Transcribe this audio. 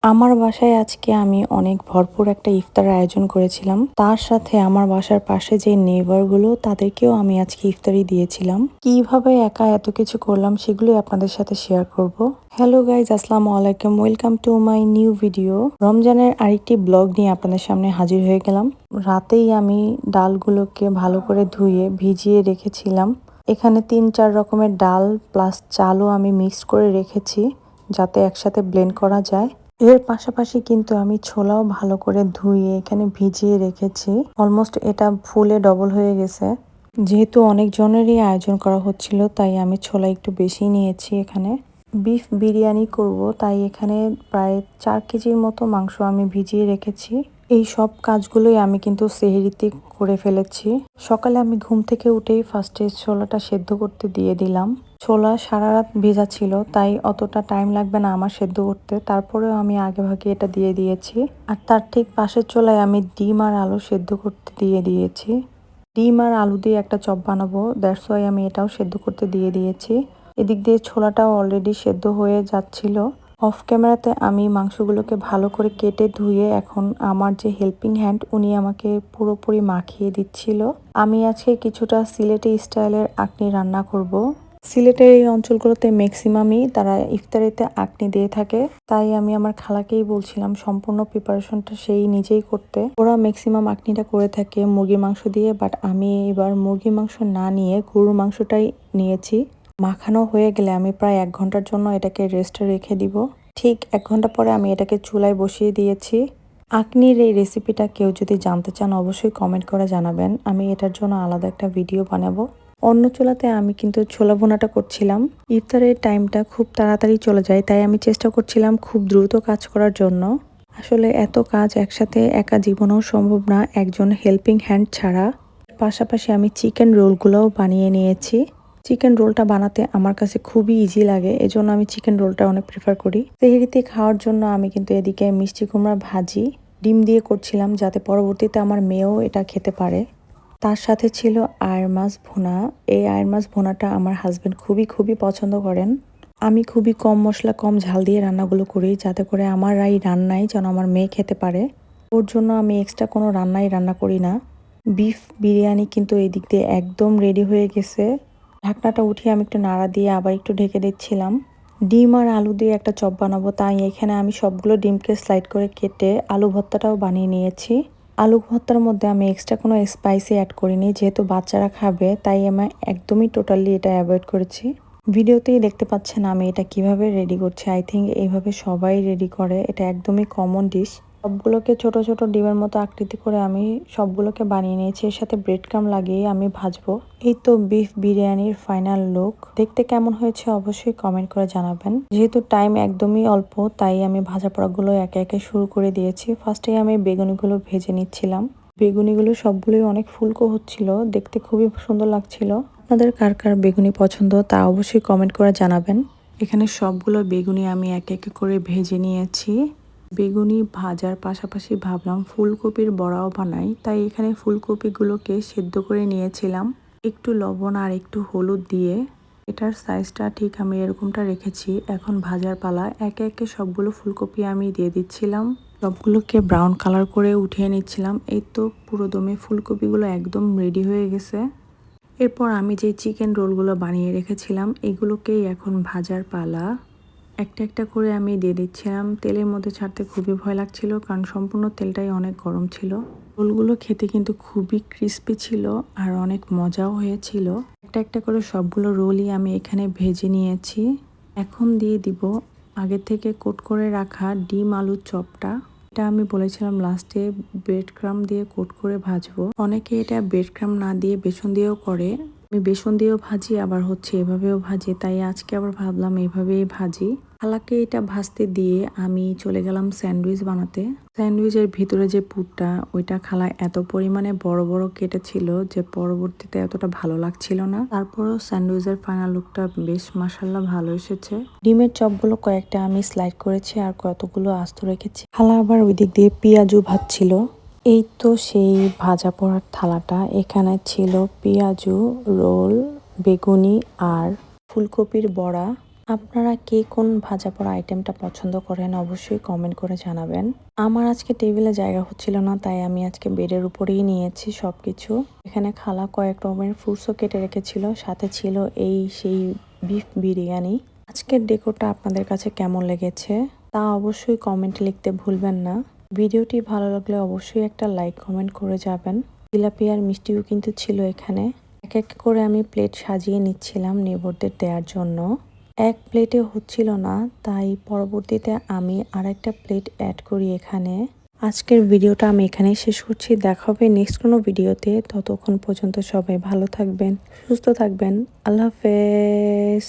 আমার বাসায় আজকে আমি অনেক ভরপুর একটা ইফতারের আয়োজন করেছিলাম। তার সাথে আমার বাসার পাশে যে নেইবারগুলো তাদেরকেও আমি আজকে ইফতারি দিয়েছিলাম। কিভাবে একা এত কিছু করলাম সেগুলোই আপনাদের সাথে শেয়ার করব। হ্যালো গাইজ, আসসালামু আলাইকুম, welcome to my new video. রমজানের আরেকটি ব্লগ নিয়ে আপনাদের সামনে হাজির হয়ে গেলাম। রাতেই আমি ডালগুলোকে ভালো করে ধুয়ে ভিজিয়ে রেখেছিলাম। এখানে 3-4 রকমের ডাল প্লাস চালও আমি মিক্সড করে রেখেছি যাতে একসাথে ব্লেন্ড করা যায়। এর পাশাপাশি কিন্তু আমি ছোলাও ভালো করে ধুয়ে এখানে ভিজিয়ে রেখেছি। অলমোস্ট এটা ফুলে ডবল হয়ে গেছে। যেহেতু অনেক জনেরই আয়োজন করা হচ্ছিল তাই আমি ছোলা একটু বেশি নিয়েছি। এখানে বিফ বিরিয়ানি করব তাই এখানে প্রায় 4 কেজির মতো মাংস আমি ভিজিয়ে রেখেছি। এই সব কাজগুলোই আমি কিন্তু সেহরিতে করে ফেলেছি। সকালে আমি ঘুম থেকে উঠেই ফার্স্টে ছোলাটা সেদ্ধ করতে দিয়ে দিলাম। ছোলা সারা রাত ভেজা ছিল তাই অতটা টাইম লাগবে না আমার সেদ্ধ করতে, তারপরেও আমি আগেভাগে এটা দিয়ে দিয়েছি। আর তার ঠিক পাশের চোলায় আমি ডিম আর আলু সেদ্ধ করতে দিয়ে দিয়েছি। ডিম আর আলু দিয়ে একটা চপ বানাবো, দ্যাটস ওয়াই আমি এটাও সেদ্ধ করতে দিয়ে দিয়েছি। এদিক দিয়ে ছোলাটাও অলরেডি সেদ্ধ হয়ে যাচ্ছিল। অফ ক্যামেরাতে আমি মাংসগুলোকে ভালো করে কেটে ধুয়ে এখন আমার যে হেল্পিং হ্যান্ড উনি আমাকে পুরোপুরি মাখিয়ে দিচ্ছিল। আমি আজকে কিছুটা সিলেটি স্টাইলের আকনি রান্না করব। সিলেটের এই অঞ্চলগুলোতে ম্যাক্সিমামই তারা ইফতারিতে আকনি দিয়ে থাকে, তাই আমি আমার খালাকেই বলছিলাম সম্পূর্ণ প্রিপারেশনটা সেই নিজেই করতে। ওরা ম্যাক্সিমাম আকনিটা করে থাকে মুরগির মাংস দিয়ে, বাট আমি এবার মুরগির মাংস না নিয়ে গরুর মাংসটাই নিয়েছি। মাখানো হয়ে গেলে আমি প্রায় 1 ঘন্টার জন্য এটাকে রেস্টে রেখে দিব। ঠিক 1 ঘন্টা পরে আমি এটাকে চুলায় বসিয়ে দিয়েছি। আকনির এই রেসিপিটা কেউ যদি জানতে চান অবশ্যই কমেন্ট করে জানাবেন, আমি এটার জন্য আলাদা একটা ভিডিও বানাবো। অন্য চুলাতে আমি কিন্তু ছোলা ভুনাটা করছিলাম। ইফতারের টাইমটা খুব তাড়াতাড়ি চলে যায় তাই আমি চেষ্টা করছিলাম খুব দ্রুত কাজ করার জন্য। আসলে এত কাজ একসাথে একা জীবনেও সম্ভব না একজন হেল্পিং হ্যান্ড ছাড়া। পাশাপাশি আমি চিকেন রোলগুলোও বানিয়ে নিয়েছি। চিকেন রোলটা বানাতে আমার কাছে খুবই ইজি লাগে, এজন্য আমি চিকেন রোলটা অনেক প্রেফার করি। সেহরিতে খাওয়ার জন্য আমি কিন্তু এদিকে মিষ্টি কুমড়া ভাজি ডিম দিয়ে করছিলাম যাতে পরবর্তীতে আমার মেয়েও এটা খেতে পারে। তার সাথে ছিল আয়ের মাছ ভুনা। এই আয়ের মাছ ভুনাটা আমার হাজবেন্ড খুবই খুবই পছন্দ করেন। আমি খুবই কম মশলা কম ঝাল দিয়ে রান্নাগুলো করি যাতে করে আমার এই রান্নাই যেন আমার মেয়ে খেতে পারে। ওর জন্য আমি এক্সট্রা কোনো রান্না করি না। বিফ বিরিয়ানি কিন্তু এই দিক দিয়ে একদম রেডি হয়ে গেছে। ঢাকনাটা উঠিয়ে আমি একটু নাড়া দিয়ে আবার একটু ঢেকে দিচ্ছিলাম। ডিম আর আলু দিয়ে একটা চপ বানাবো তাই এখানে আমি সবগুলো ডিমকে স্লাইড করে কেটে আলু ভর্তাটাও বানিয়ে নিয়েছি। আলু ভর্তার মধ্যে আমি এক্সট্রা কোনো স্পাইসি অ্যাড করিনি, যেহেতু বাচ্চারা খাবে তাই আমি একদমই টোটালি এটা অ্যাভয়েড করেছি। ভিডিওতেই দেখতে পাচ্ছেন আমি এটা কিভাবে রেডি করছি। আই থিঙ্ক এইভাবে সবাই রেডি করে, এটা একদমই কমন ডিশ। সবগুলোকে ছোট ছোট ডিমের মতো আকৃতি করে আমি সবগুলোকে বানিয়ে নিয়েছি, এর সাথে ব্রেড ক্রাম লাগিয়ে আমি ভাজবো। এই তো বিফ বিরিয়ানির ফাইনাল লুক। দেখতে কেমন হয়েছে অবশ্যই কমেন্ট করে জানাবেন। যেহেতু টাইম একদমই অল্প তাই আমি ভাজা পোড়াগুলো একে একে শুরু করে দিয়েছি। ফার্স্টে আমি বেগুনিগুলো ভেজে নিচ্ছিলাম। বেগুনিগুলো সবগুলোই অনেক ফুলকো হচ্ছিল, দেখতে খুবই সুন্দর লাগছিল। আপনাদের কার কার বেগুনি পছন্দ তা অবশ্যই কমেন্ট করে জানাবেন। এখানে সবগুলো বেগুনি আমি একে একে করে ভেজে নিয়েছি। বেগুনি ভাজার পাশাপাশি ভাবলাম ফুলকপির বড়াও বানাই, তাই এখানে ফুলকপিগুলোকে সেদ্ধ করে নিয়েছিলাম একটু লবণ আর একটু হলুদ দিয়ে। এটার সাইজটা ঠিক আমি এরকমটা রেখেছি। এখন ভাজার পালা, একে একে সবগুলো ফুলকপি আমি দিয়ে দিচ্ছিলাম। সবগুলোকে ব্রাউন কালার করে উঠিয়ে নিচ্ছিলাম। এই তো পুরো দমে ফুলকপিগুলো একদম রেডি হয়ে গেছে। এরপর আমি যে চিকেন রোলগুলো বানিয়ে রেখেছিলাম এগুলোকেই এখন ভাজার পালা। একটা একটা করে আমি দিয়ে দিচ্ছিলাম। তেলের মধ্যে ছাড়তে খুবই ভয় লাগছিল কারণ সম্পূর্ণ তেলটাই অনেক গরম ছিল। রোলগুলো খেতে কিন্তু খুবই ক্রিস্পি ছিল আর অনেক মজাও হয়েছিল। একটা একটা করে সবগুলো রোলই আমি এখানে ভেজে নিয়েছি। এখন দিয়ে দিব আগে থেকে কোট করে রাখা ডিম আলুর চপটা। এটা আমি বলেছিলাম লাস্টে ব্রেড ক্রাম দিয়ে কোট করে ভাজবো। অনেকে এটা ব্রেড ক্রাম না দিয়ে বেসন দিয়েও করে। আমি বেসন দিয়েও ভাজি আবার হচ্ছে এভাবেও ভাজি, তাই আজকে আবার ভাবলাম এভাবেই ভাজি। খালাকে এটা ভাজতে দিয়ে আমি চলে গেলাম স্যান্ডউইচ বানাতে। স্যান্ডউইচের ভিতরে যে পুরটা ওইটা খালা এত পরিমাণে বড় বড় কেটেছিল যে পরবর্তীতে এতটা ভালো লাগছিল না। তারপরও স্যান্ডউইচের ফাইনাল লুকটা বেশ মাশাআল্লাহ ভালো এসেছে। ডিমের চপগুলো কয়েকটা আমি স্লাইড করেছি আর কতগুলো আস্ত রেখেছি। খালা আবার ওই দিক দিয়ে পেঁয়াজু ভাজছিল। এই তো সেই ভাজা পোড়ার থালাটা, এখানে ছিল পেঁয়াজু, রোল, বেগুনি আর ফুলকপির বড়া। আপনারা কে কোন ভাজা পোড়া আইটেমটা পছন্দ করেন অবশ্যই কমেন্ট করে জানাবেন। আমার আজকে টেবিলে জায়গা হচ্ছিল না, তাই আমি আজকে বেডের উপরেই নিয়েছি সবকিছু। এখানে খালা কয়েক রকমের ফ্রুটসও কেটে রেখেছিল, সাথে ছিল এই সেই বিফ বিরিয়ানি। আজকের ডেকোরটা আপনাদের কাছে কেমন লেগেছে তা অবশ্যই কমেন্টে লিখতে ভুলবেন না। ভিডিওটি ভালো লাগলে অবশ্যই একটা লাইক কমেন্ট করে যাবেন। জিলাপি আর মিষ্টিও কিন্তু ছিল এখানে। এক এক করে আমি প্লেট সাজিয়ে নিচ্ছিলাম নেইবারদের দেওয়ার জন্য। এক প্লেটে হচ্ছিল না, তাই পরবর্তীতে আমি আরেকটা প্লেট অ্যাড করি এখানে। আজকের ভিডিওটা আমি এখানেই শেষ করছি। দেখা হবে নেক্সট কোনো ভিডিওতে। ততক্ষণ পর্যন্ত সবাই ভালো থাকবেন, সুস্থ থাকবেন। আল্লাহ হাফেজ।